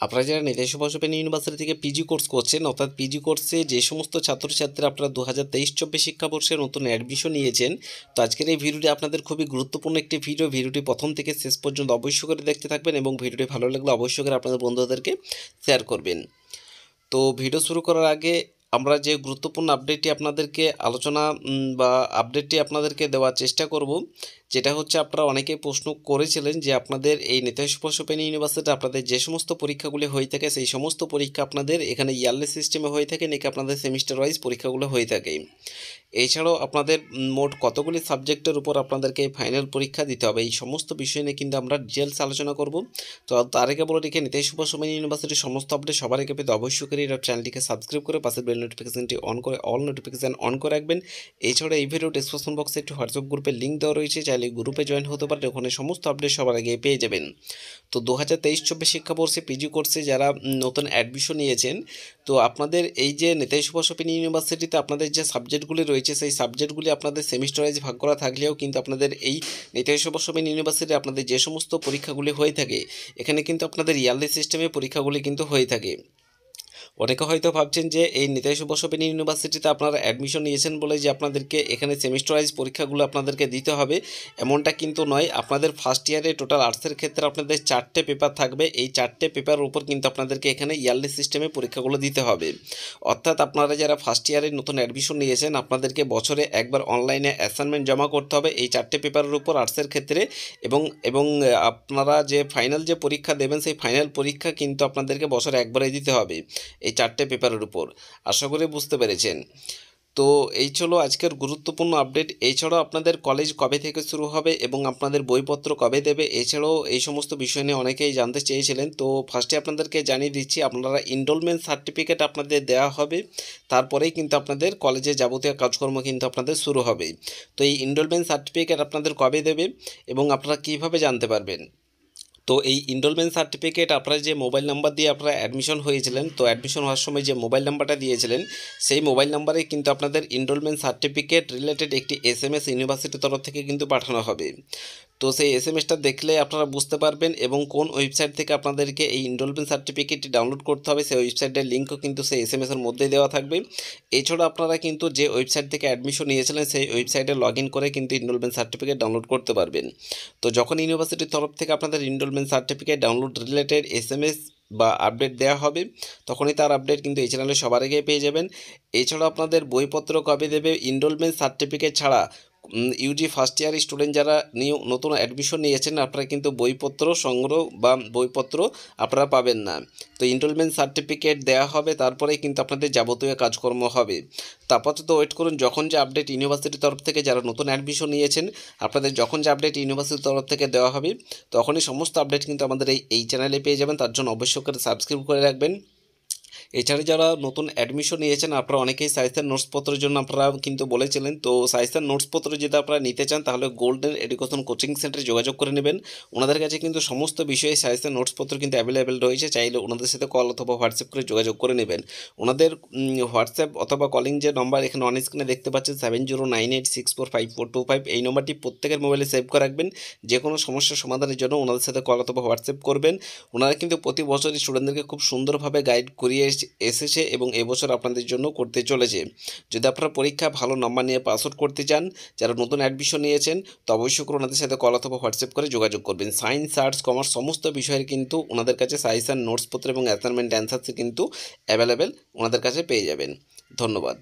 আপনারা যারা নেতাজি সুভাষ ইউনিভার্সিটি থেকে পিজি কোর্স করছেন, অর্থাৎ পিজি কোর্সে যে সমস্ত ছাত্রছাত্রীরা আপনারা 2023-24 শিক্ষাবর্ষে নতুন অ্যাডমিশন নিয়েছেন, তো আজকের এই ভিডিওটি আপনাদের খুবই গুরুত্বপূর্ণ একটি ভিডিও। ভিডিওটি প্রথম থেকে শেষ পর্যন্ত অবশ্যই করে দেখতে থাকবেন এবং ভিডিওটি ভালো লাগলে অবশ্যই করে আপনাদের বন্ধুদেরকে শেয়ার করবেন। তো ভিডিও শুরু করার আগে আমরা যে গুরুত্বপূর্ণ আপডেটটি আপনাদেরকে বা আপডেটটি আপনাদেরকে দেওয়ার চেষ্টা করব, যেটা হচ্ছে আপনারা অনেকেই প্রশ্ন করেছিলেন যে আপনাদের এই নেতাজি সুভাষ ইউনিভার্সিটি আপনাদের যে সমস্ত পরীক্ষাগুলি হয়ে থাকে সেই সমস্ত পরীক্ষা আপনাদের এখানে ইয়ারলি সিস্টেমে হয়ে থাকে নাকি আপনাদের সেমিস্টার ওয়াইজ পরীক্ষাগুলো হয়ে থাকে। এছাড়াও আপনাদের মোট কতগুলি সাবজেক্টের উপর আপনাদেরকে ফাইনাল পরীক্ষা দিতে হবে, এই সমস্ত বিষয় নিয়ে কিন্তু আমরা ডিটেলস আলোচনা করব। তো তার আগে বলে রেখে নেতাজি সুভাষ ইউনিভার্সিটির সমস্ত আপডেট সবার আগে পেতে অবশ্যই করে এটা চ্যানেলটিকে সাবস্ক্রাইব করে পাশের বেল নোটিফিকেশনটি অন করে অল নোটিফিকেশান অন করে রাখবেন। এছাড়া এই ভিডিও ডিসক্রিপশন বক্সে একটি হোয়াটসঅ্যাপ গ্রুপের লিঙ্ক দেওয়া রয়েছে, চাইলে গ্রুপে জয়েন হতে পারেন, ওখানে সমস্ত আপডেট সবার আগে পেয়ে যাবেন। তো 2023-24 শিক্ষাবর্ষে পিজি কোর্সে যারা নতুন অ্যাডমিশন নিয়েছেন, তো আপনাদের এই যে নেতাজি সুভাষ ইউনিভার্সিটিতে আপনাদের যে সাবজেক্টগুলি রয়েছে সেই সাবজেক্টগুলি আপনাদের সেমিস্টার ওয়াইজ ভাগ করা থাকলেও কিন্তু আপনাদের এই নেতাজি সুভাষ ইউনিভার্সিটি আপনাদের যে সমস্ত পরীক্ষাগুলি হয়ে থাকে এখানে কিন্তু আপনাদের ইয়ারলি সিস্টেমে পরীক্ষাগুলি কিন্তু হয়ে থাকে। অনেকে হয়তো ভাবছেন যে এই নেতাজি সুভাষ ইউনিভার্সিটিতে আপনারা অ্যাডমিশন নিয়েছেন বলে যে আপনাদেরকে এখানে সেমিস্টার ওয়াইজ পরীক্ষাগুলো আপনাদেরকে দিতে হবে, এমনটা কিন্তু নয়। আপনাদের ফার্স্ট ইয়ারে টোটাল আর্টসের ক্ষেত্রে আপনাদের 4টে পেপার থাকবে, এই 4টে পেপারের উপর কিন্তু আপনাদেরকে এখানে ইয়ারলি সিস্টেমে পরীক্ষাগুলো দিতে হবে। অর্থাৎ আপনারা যারা ফার্স্ট ইয়ারে নতুন অ্যাডমিশন নিয়েছেন আপনাদেরকে বছরে একবার অনলাইনে অ্যাসাইনমেন্ট জমা করতে হবে এই 4টে পেপারের উপর আর্টসের ক্ষেত্রে, এবং এবং আপনারা যে ফাইনাল যে পরীক্ষা দেবেন সেই ফাইনাল পরীক্ষা কিন্তু আপনাদেরকে বছরে একবারে দিতে হবে এই 4টে পেপারের উপর। আশা করি বুঝতে পেরেছেন। তো এই ছিল আজকের গুরুত্বপূর্ণ আপডেট। এছাড়াও আপনাদের কলেজ কবে থেকে শুরু হবে এবং আপনাদের বইপত্র কবে দেবে, এছাড়াও এই সমস্ত বিষয় নিয়ে অনেকেই জানতে চেয়েছিলেন। তো ফার্স্টে আপনাদেরকে জানিয়ে দিচ্ছি, আপনারা এনরোলমেন্ট সার্টিফিকেট আপনাদের দেওয়া হবে, তারপরেই কিন্তু আপনাদের কলেজে যাবতীয় কাজকর্ম কিন্তু আপনাদের শুরু হবে। তো এই এনরোলমেন্ট সার্টিফিকেট আপনাদের কবে দেবে এবং আপনারা কীভাবে জানতে পারবেন। তো এই এনরোলমেন্ট সার্টিফিকেট আপনারা যে মোবাইল নাম্বার দিয়ে আপনারা অ্যাডমিশন হয়েছিলেন, তো অ্যাডমিশন হওয়ার সময় যে মোবাইল নাম্বারটা দিয়েছিলেন সেই মোবাইল নাম্বারে কিন্তু আপনাদের এনরোলমেন্ট সার্টিফিকেট রিলেটেড একটি এসএমএস ইউনিভার্সিটির তরফ থেকে কিন্তু পাঠানো হবে। তো সেই এসএমএসটা দেখলে আপনারা বুঝতে পারবেন এবং কোন ওয়েবসাইট থেকে আপনাদেরকে এই এনরোলমেন্ট সার্টিফিকেটটি ডাউনলোড করতে হবে সেই ওয়েবসাইটের লিঙ্কও কিন্তু সেই এসএমএসের মধ্যেই দেওয়া থাকবে। এছাড়া আপনারা কিন্তু যে ওয়েবসাইট থেকে অ্যাডমিশন নিয়েছিলেন সেই ওয়েবসাইটে লগ ইন করে কিন্তু এনরোলমেন্ট সার্টিফিকেট ডাউনলোড করতে পারবেন। তো যখন ইউনিভার্সিটির তরফ থেকে আপনাদের enrolment certificate download related SMS বা আপডেট দেওয়া হবে তখনই তার আপডেট কিন্তু এই চ্যানেলে সবার আগে পেয়ে যাবেন। এছাড়া আপনাদের বইপত্র কবে দেবে, এনরোলমেন্ট সার্টিফিকেট ছাড়া ইউজি ফার্স্ট ইয়ার স্টুডেন্ট যারা নতুন অ্যাডমিশন নিয়েছেন আপনারা কিন্তু বইপত্র সংগ্রহ বা বইপত্র আপনারা পাবেন না। তো এনরোলমেন্ট সার্টিফিকেট দেওয়া হবে তারপরেই কিন্তু আপনাদের যাবতীয় কাজকর্ম হবে। তো আপাতত ওয়েট করুন, যখন যে আপডেট ইউনিভার্সিটির তরফ থেকে যারা নতুন অ্যাডমিশন নিয়েছেন আপনাদের যখন যে আপডেট ইউনিভার্সিটির তরফ থেকে দেওয়া হবে তখনই সমস্ত আপডেট কিন্তু আমাদের এই চ্যানেলে পেয়ে যাবেন। তার জন্য অবশ্যই করে সাবস্ক্রাইব করে রাখবেন। এছাড়া যারা নতুন অ্যাডমিশন নিয়েছেন আপনারা অনেকেই সায়েন্সের নোটসপত্রের জন্য আপনারা কিন্তু বলেছিলেন, তো সায়েন্সের নোটসপত্র যদি আপনারা নিতে চান তাহলে গোল্ডেন এডুকেশন কোচিং সেন্টারে যোগাযোগ করে নেবেন। ওনাদের কাছে কিন্তু সমস্ত বিষয়ে সায়েন্সের নোটসপত্র কিন্তু অ্যাভেলেবেল রয়েছে, চাইলে ওনাদের সাথে কল অথবা হোয়াটসঅ্যাপ করে যোগাযোগ করে নেবেন। ওনাদের হোয়াটসঅ্যাপ অথবা কলিং যে নম্বর এখানে অন স্ক্রিনে দেখতে পাচ্ছেন 7098645425, এই নম্বরটি প্রত্যেকের মোবাইলে সেভ করে রাখবেন। যে কোনো সমস্যার সমাধানের জন্য ওনাদের সাথে কল অথবা হোয়াটসঅ্যাপ করবেন। ওনারা কিন্তু প্রতি বছরই স্টুডেন্টদেরকে খুব সুন্দরভাবে গাইড করিয়ে এসেছে এবং এবছর আপনাদের জন্য করতে চলেছে। যদি আপনারা পরীক্ষা ভালো নম্বর নিয়ে পাস আউট করতে চান, যারা নতুন অ্যাডমিশন নিয়েছেন, তো অবশ্যই করে ওনাদের সাথে কল অথবা হোয়াটসঅ্যাপ করে যোগাযোগ করবেন। সায়েন্স, আর্টস, কমার্স সমস্ত বিষয়ের কিন্তু ওনাদের কাছে সাজেশন, নোটসপত্র এবং অ্যাসাইনমেন্ট অ্যান্সার্স কিন্তু অ্যাভেলেবেল ওনাদের কাছে পেয়ে যাবেন। ধন্যবাদ।